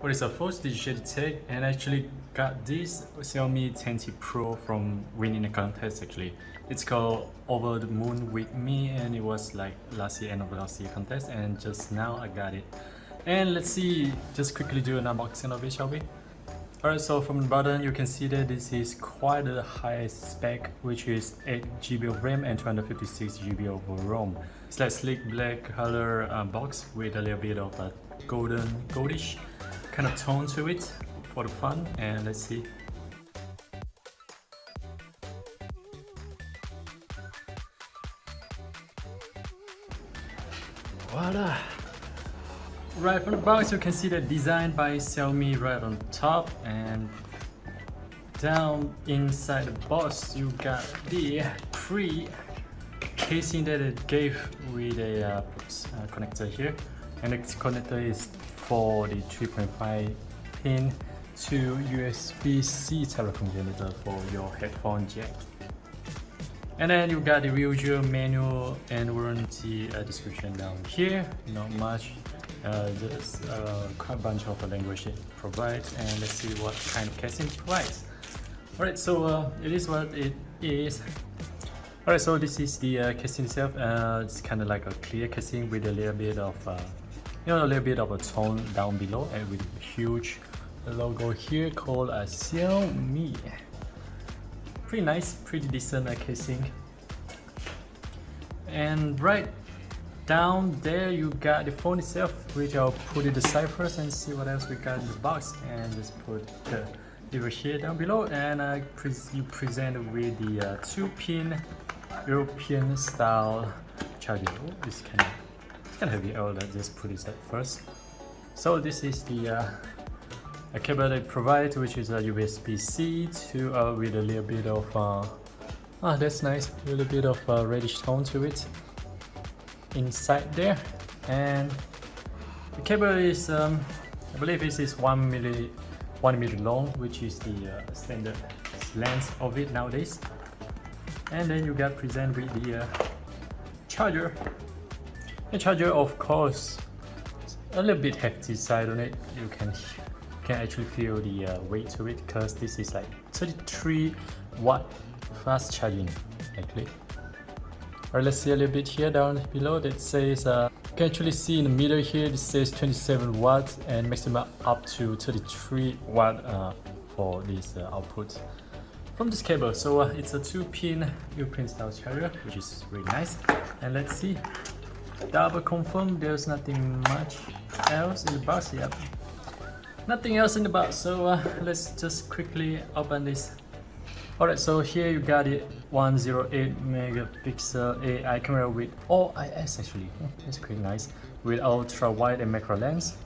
what is a first digital tech, and actually got this Xiaomi 10T Pro from winning a contest actually. It's called Over the Moon with Me, and it was like last year, end of last year contest, and just now I got it. And let's see, just quickly do an unboxing of it, shall we? Alright, so from the bottom you can see that this is quite a high spec, which is 8GB of RAM and 256GB of ROM. It's like sleek black color box with a little bit of a goldish kind of tone to it for the fun. And let's see. Voila! Right from the box you can see the design by Xiaomi right on top, and down inside the box you got the casing that it gave with a connector here, and the connector is for the 3.5 pin to USB-C telephone connector for your headphone jack. And then you got the usual manual and warranty description down here. Not much, just quite a bunch of language it provides, and let's see what kind of casing it provides. Alright, so it is what it is. Alright, so this is the casing itself. It's kind of like a clear casing with a little bit of a little bit of a tone down below, and with a huge logo here called Xiaomi. Pretty nice, pretty decent casing. And right down there you got the phone itself, which I'll put it aside first and see what else we got in the box, and just put the over here down below. And you present with the 2-pin European style charger. Oh, it's kind of heavy. I'll just put it aside first. So this is the a cable that it provides, which is a USB-C to with a little bit of that's nice, a little bit of reddish tone to it inside there. And the cable is I believe this is 1 meter long, which is the standard length of it nowadays. And then you got present with the charger. The charger, of course, a little bit hefty side on it. You can actually feel the weight to it, because this is like 33-watt fast charging actually. Alright, let's see a little bit here down below that says you can actually see in the middle here it says 27 watts and maximum up to 33 watt for this output from this cable. So it's a 2-pin European style charger, which is really nice. And let's see, double confirm there's nothing much else in the box. Yep, nothing else in the box. So let's just quickly open this. Alright, so here you got it, 108 megapixel AI camera with all IS actually. That's pretty nice, with ultra wide and macro lens.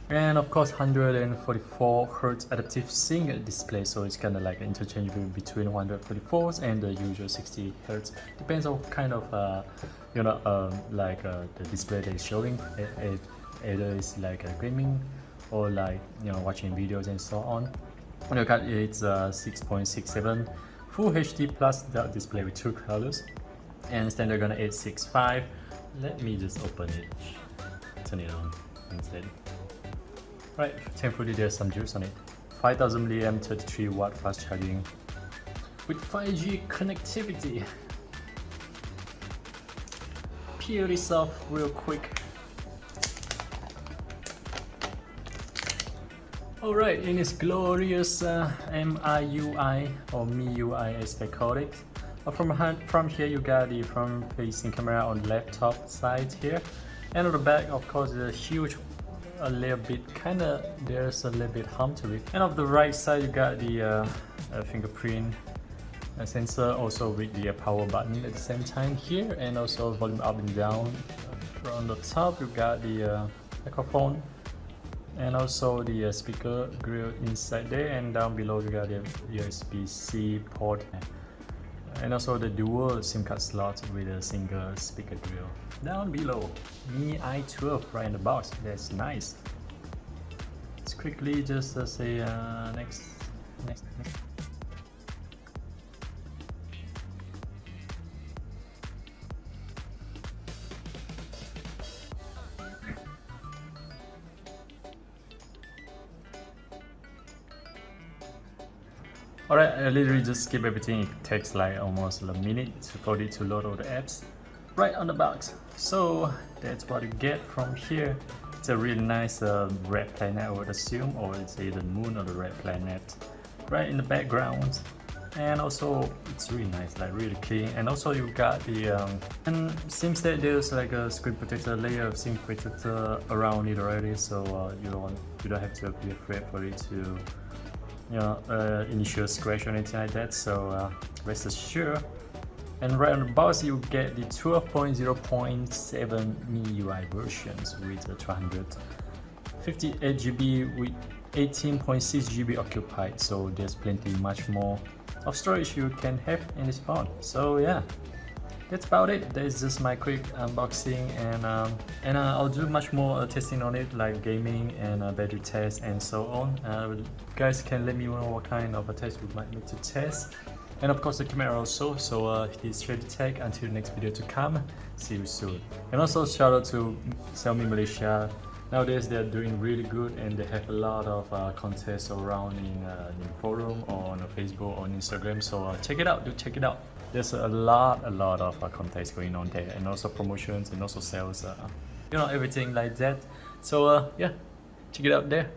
And of course 144 Hz adaptive sync display, so it's kind of like interchangeable between 144 and the usual 60 Hz. Depends on kind of the display that is showing. Either it's like a gaming or like watching videos and so on. And you got it's 6.67 Full HD plus display with 2 colors, and standard gonna 865. Let me just open it, turn it on instead. Right, thankfully there's some juice on it. 5000 mAh 33 watt fast charging with 5G connectivity. Peel this off real quick. Alright, in its glorious MIUI or MIUI as they call it. From here you got the front facing camera on the left top side here, and on the back of course there's a huge a little bit there's a little bit hump to it. And on the right side you got the fingerprint sensor, also with the power button at the same time here, and also volume up and down. On the top you got the microphone, and also the speaker grill inside there, and down below you got the USB-C port, and also the dual SIM card slot with a single speaker grill. Down below, Mi i12 right in the box. That's nice. Let's quickly just say next. Alright, I literally just skip everything. It takes like almost a minute for it to load all the apps right on the box. So that's what you get from here. It's a really nice red planet, I would assume, or it's either the moon or the red planet right in the background. And also it's really nice, like really clean. And also you got the and seems that there's like a screen protector layer of screen protector around it already, so you don't have to be afraid for it to initial scratch or anything like that. So rest assured. And right on the box you get the 12.0.7 MIUI versions with 258 GB with 18.6 GB occupied, so there's plenty much more of storage you can have in this phone. So yeah, that's about it. That is just my quick unboxing, and I'll do much more testing on it, like gaming and battery test and so on. You guys can let me know what kind of a test you might need to test, and of course the camera also. So please share the tag. Until the next video to come, see you soon. And also shout out to Xiaomi Malaysia. Nowadays they're doing really good, and they have a lot of contests around in forum or on Facebook or on Instagram. So check it out, do check it out. There's a lot of contests going on there, and also promotions and also sales, everything like that. So yeah, check it out there.